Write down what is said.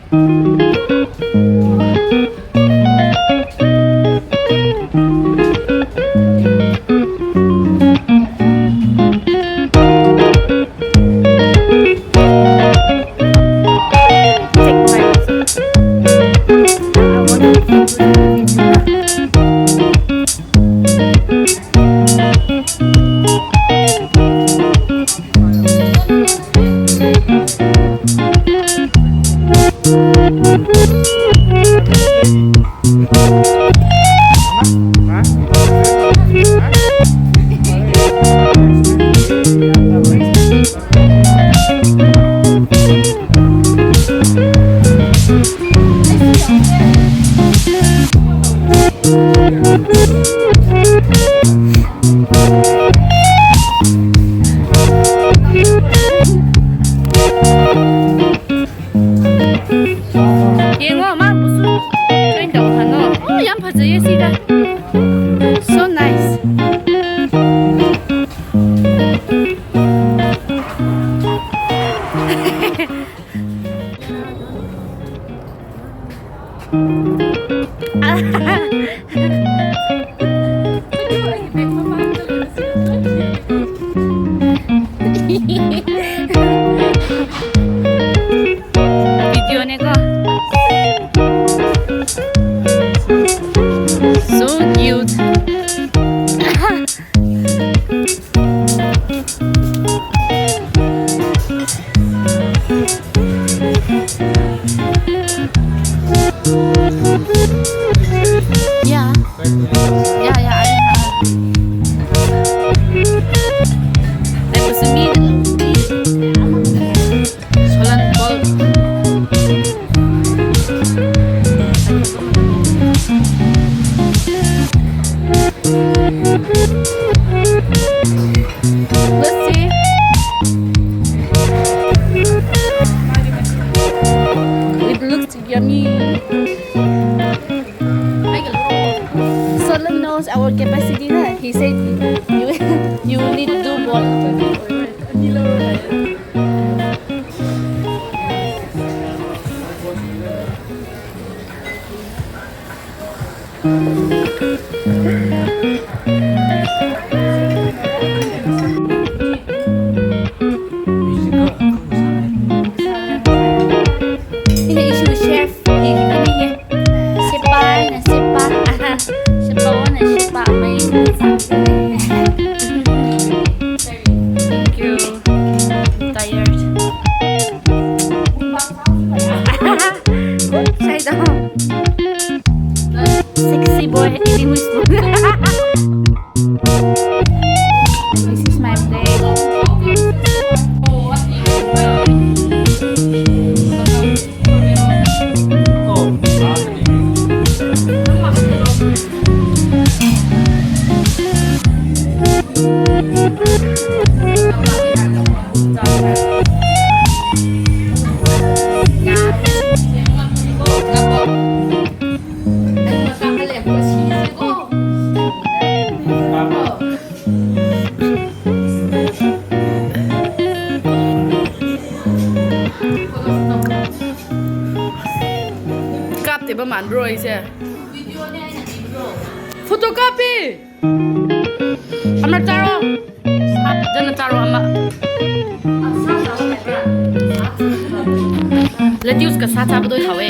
So nice. Video nego. So cute. Yeah. Yeah, I was a meal. Solan ball. Let's see. It looks yummy. Solan knows our capacity. He said you will need to do ball. Ini isu chef. Ini siapa na siapa. Siapa na siapa may. Thank you. I'm tired. Say down. Sexy boy eating with spoon. This is my plate. Cáp thì bao màn rồi xe. Photocopy. Ama taro. Jangan taro ama. Lettuce ka sa sa ba doi thawe.